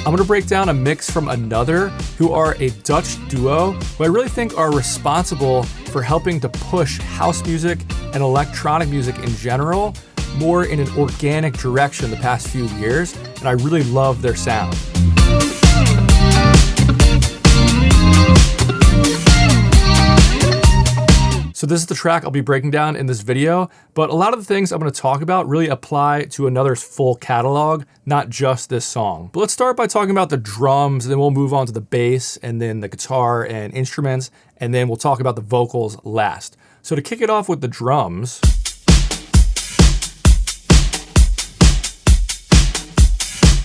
I'm gonna break down a mix from ANOTR, who are a Dutch duo who I really think are responsible for helping to push house music and electronic music in general more in an organic direction the past few years, and I really love their sound. So this is the track I'll be breaking down in this video, but a lot of the things I'm gonna talk about really apply to ANOTR's full catalog, not just this song. But let's start by talking about the drums, and then we'll move on to the bass, and then the guitar and instruments, and then we'll talk about the vocals last. So to kick it off with the drums,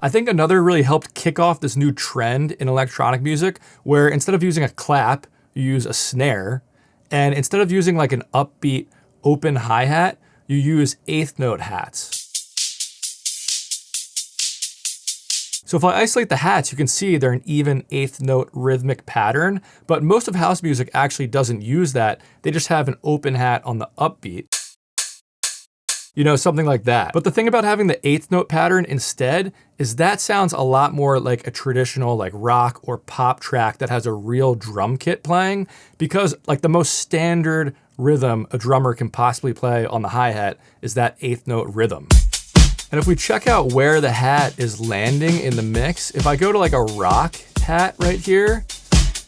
I think ANOTR really helped kick off this new trend in electronic music, where instead of using a clap, you use a snare. And instead of using like an upbeat open hi-hat, you use eighth note hats. So if I isolate the hats, you can see they're an even eighth note rhythmic pattern, but most of house music actually doesn't use that. They just have an open hat on the upbeat. You know, something like that. But the thing about having the eighth note pattern instead is that sounds a lot more like a traditional like rock or pop track that has a real drum kit playing, because like the most standard rhythm a drummer can possibly play on the hi-hat is that eighth note rhythm. And if we check out where the hat is landing in the mix, if I go to like a rock hat right here,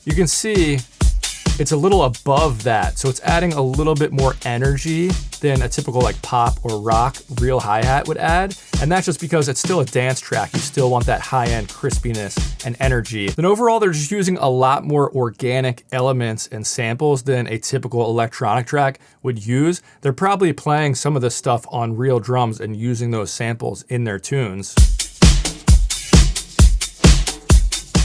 you can see it's a little above that. So it's adding a little bit more energy than a typical like pop or rock real hi-hat would add. And that's just because it's still a dance track. You still want that high-end crispiness and energy. Then overall, they're just using a lot more organic elements and samples than a typical electronic track would use. They're probably playing some of this stuff on real drums and using those samples in their tunes.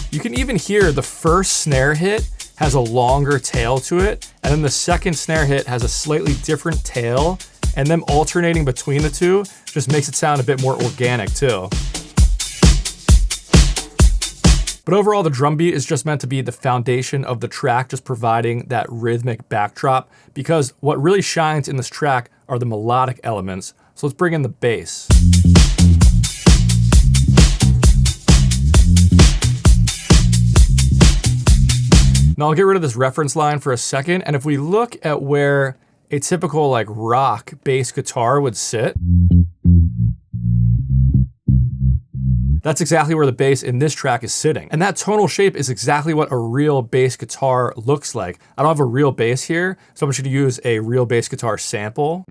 You can even hear the first snare hit has a longer tail to it, and then the second snare hit has a slightly different tail, and them alternating between the two just makes it sound a bit more organic too. But overall, the drum beat is just meant to be the foundation of the track, just providing that rhythmic backdrop, because what really shines in this track are the melodic elements. So let's bring in the bass. Now I'll get rid of this reference line for a second, and if we look at where a typical like rock bass guitar would sit, that's exactly where the bass in this track is sitting. And that tonal shape is exactly what a real bass guitar looks like. I don't have a real bass here, so I'm just gonna use a real bass guitar sample.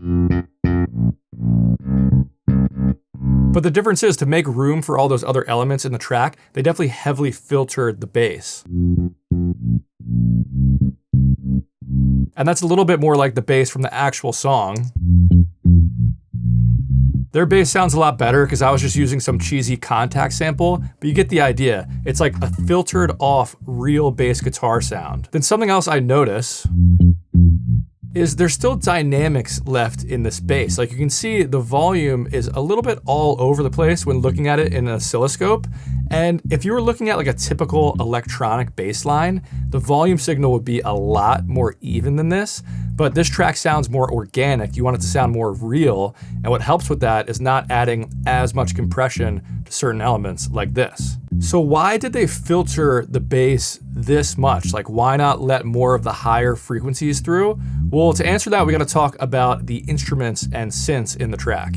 But the difference is, to make room for all those other elements in the track, they definitely heavily filtered the bass. And that's a little bit more like the bass from the actual song. Their bass sounds a lot better because I was just using some cheesy contact sample, but you get the idea. It's like a filtered off real bass guitar sound. Then something else I notice is there's still dynamics left in this bass. Like you can see the volume is a little bit all over the place when looking at it in an oscilloscope. And if you were looking at like a typical electronic bass line, the volume signal would be a lot more even than this, but this track sounds more organic. You want it to sound more real. And what helps with that is not adding as much compression to certain elements like this. So why did they filter the bass this much? Like, why not let more of the higher frequencies through? Well, to answer that, we gotta talk about the instruments and synths in the track.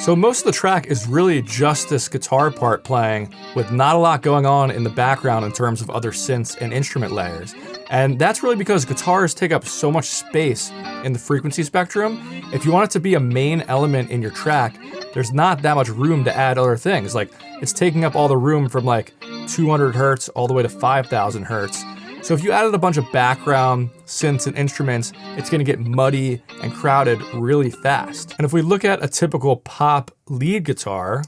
So most of the track is really just this guitar part playing with not a lot going on in the background in terms of other synths and instrument layers. And that's really because guitars take up so much space in the frequency spectrum. If you want it to be a main element in your track, there's not that much room to add other things. Like, it's taking up all the room from like 200 hertz all the way to 5,000 hertz. So if you added a bunch of background synths and instruments, it's gonna get muddy and crowded really fast. And if we look at a typical pop lead guitar,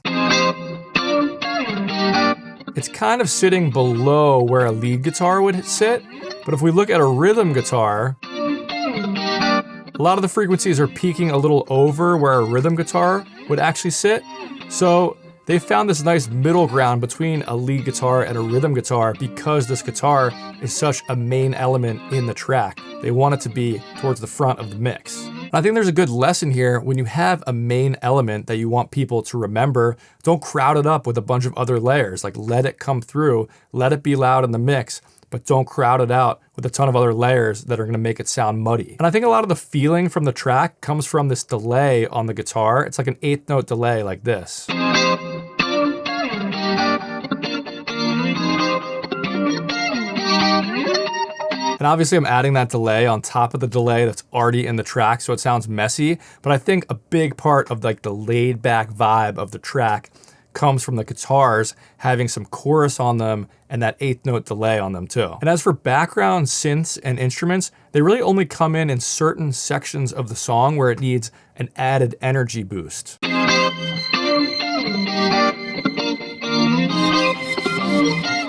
it's kind of sitting below where a lead guitar would sit. But if we look at a rhythm guitar, a lot of the frequencies are peaking a little over where a rhythm guitar would actually sit. So they found this nice middle ground between a lead guitar and a rhythm guitar because this guitar is such a main element in the track. They want it to be towards the front of the mix. I think there's a good lesson here. When you have a main element that you want people to remember, don't crowd it up with a bunch of other layers. Like, let it come through, let it be loud in the mix, but don't crowd it out with a ton of other layers that are gonna make it sound muddy. And I think a lot of the feeling from the track comes from this delay on the guitar. It's like an 8th note delay like this. And obviously I'm adding that delay on top of the delay that's already in the track, so it sounds messy. But I think a big part of like the laid back vibe of the track comes from the guitars having some chorus on them and that 8th note delay on them too. And as for background synths and instruments, they really only come in certain sections of the song where it needs an added energy boost.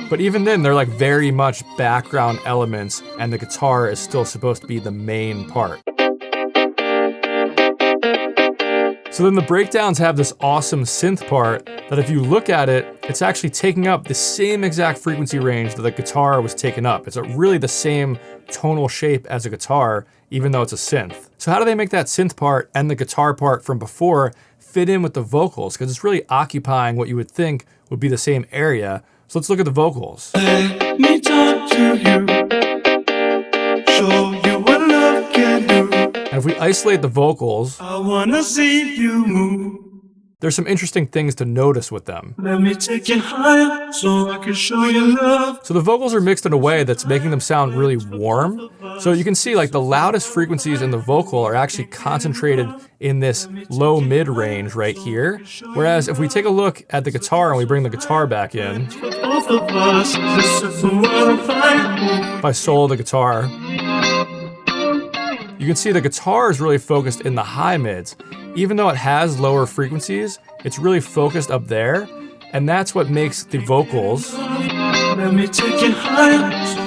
But even then, they're like very much background elements, and the guitar is still supposed to be the main part. So then the breakdowns have this awesome synth part that if you look at it, it's actually taking up the same exact frequency range that the guitar was taking up. It's really the same tonal shape as a guitar, even though it's a synth. So how do they make that synth part and the guitar part from before fit in with the vocals? Because it's really occupying what you would think would be the same area. So let's look at the vocals. Let me talk to you, show you what love can do. And if we isolate the vocals, I wanna see you move. there's some interesting things to notice with them. Let me take you higher so I can show you love. So the vocals are mixed in a way that's making them sound really warm. So you can see like the loudest frequencies in the vocal are actually concentrated in this low mid range right here. Whereas if we take a look at the guitar and we bring the guitar back in, Both of us, this is what I'm fighting. if I solo the guitar, you can see the guitar is really focused in the high mids. Even though it has lower frequencies, it's really focused up there. And that's what makes the vocals Let me take you higher.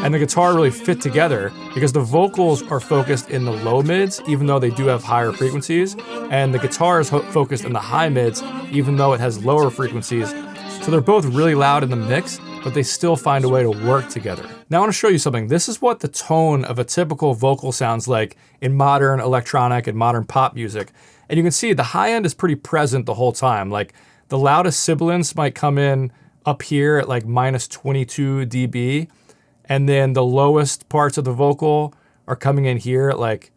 and the guitar really fit together, because the vocals are focused in the low mids, even though they do have higher frequencies, and the guitar is focused in the high mids, even though it has lower frequencies. So they're both really loud in the mix, but they still find a way to work together. Now I want to show you something. This is what the tone of a typical vocal sounds like in modern electronic and modern pop music. And you can see the high end is pretty present the whole time. Like the loudest sibilants might come in up here at like minus 22 dB. And then the lowest parts of the vocal are coming in here at like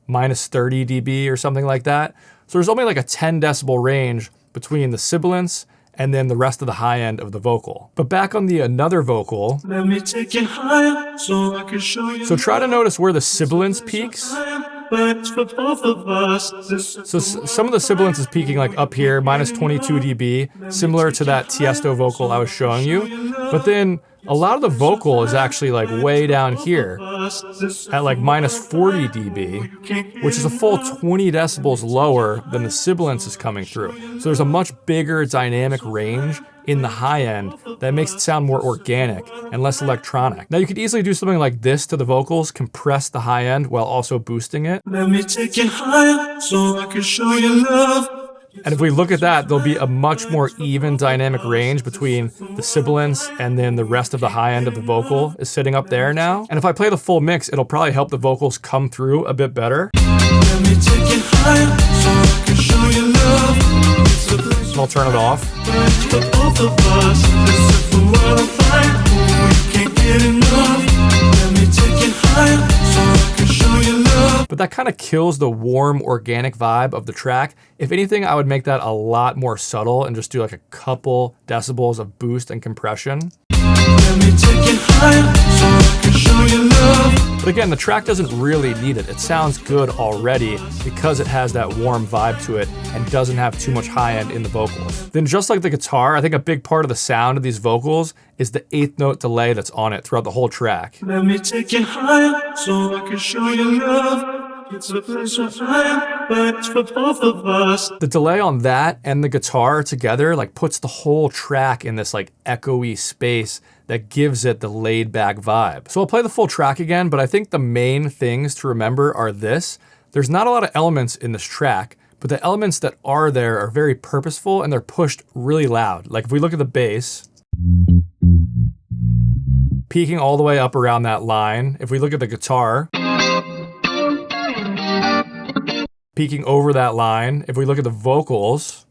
minus 30 dB or something like that. So there's only like a 10 decibel range between the sibilants and then the rest of the high end of the vocal. But back on the another vocal, Let me take you higher so I can show you. so try to notice where the sibilance peaks. But it's for both of us. This is So some of the sibilance is peaking like up here, minus 22 dB, similar to that Tiesto vocal I was showing you. But then a lot of the vocal is actually like way down here at like minus 40 dB, which is a full 20 decibels lower than the sibilance is coming through. So there's a much bigger dynamic range in the high end that makes it sound more organic and less electronic. Now you could easily do something like this to the vocals, compress the high end while also boosting it. Let me take you higher so I can show you love. And if we look at that, there'll be a much more even dynamic range between the sibilance and then the rest of the high end of the vocal is sitting up there now. And if I play the full mix, it'll probably help the vocals come through a bit better. Let me take you higher so I can show you love. It's a place And I'll turn it off. for both of us. This is the world I'm fighting. We can't get enough. Let me take you higher so I can show you love. But that kind of kills the warm, organic vibe of the track. If anything, I would make that a lot more subtle and just do like a couple decibels of boost and compression. Let me take you higher so I can show you love. But again, the track doesn't really need it. It sounds good already because it has that warm vibe to it and doesn't have too much high end in the vocals. Then just like the guitar, I think a big part of the sound of these vocals is the 8th note delay that's on it throughout the whole track. Let me take you higher so I can show you love. It's a place of time, but it's for both of us. The delay on that and the guitar together like puts the whole track in this like echoey space that gives it the laid back vibe. So I'll play the full track again, but I think the main things to remember are this. There's not a lot of elements in this track, but the elements that are there are very purposeful and they're pushed really loud. Like if we look at the bass, peaking all the way up around that line. If we look at the guitar, peeking over that line. If we look at the vocals,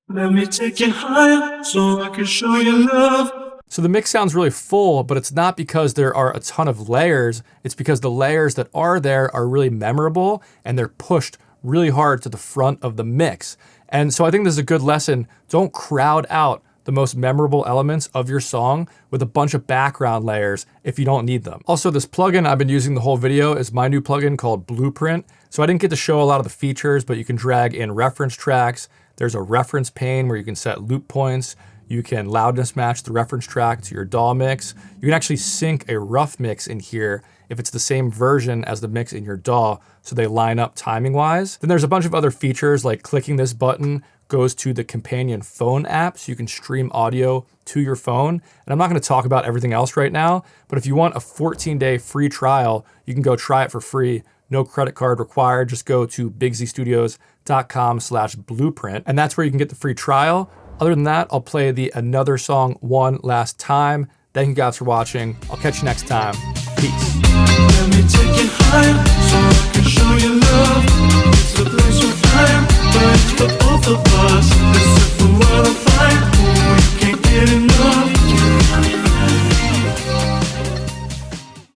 let me take you higher so I can show you love. so the mix sounds really full, but it's not because there are a ton of layers. It's because the layers that are there are really memorable and they're pushed really hard to the front of the mix. And so I think this is a good lesson. Don't crowd out the most memorable elements of your song with a bunch of background layers if you don't need them. Also, this plugin I've been using the whole video is my new plugin called Blueprint. So I didn't get to show a lot of the features, but you can drag in reference tracks. There's a reference pane where you can set loop points. You can loudness match the reference track to your DAW mix. You can actually sync a rough mix in here if it's the same version as the mix in your DAW, so they line up timing wise. Then there's a bunch of other features, like clicking this button goes to the companion phone app, so you can stream audio to your phone. And I'm not gonna talk about everything else right now, but if you want a 14-day free trial, you can go try it for free. No credit card required. Just go to bigzstudios.com/blueprint, and that's where you can get the free trial. Other than that, I'll play the Another song one last time. Thank you guys for watching. I'll catch you next time. Peace. Let me take you higher so I can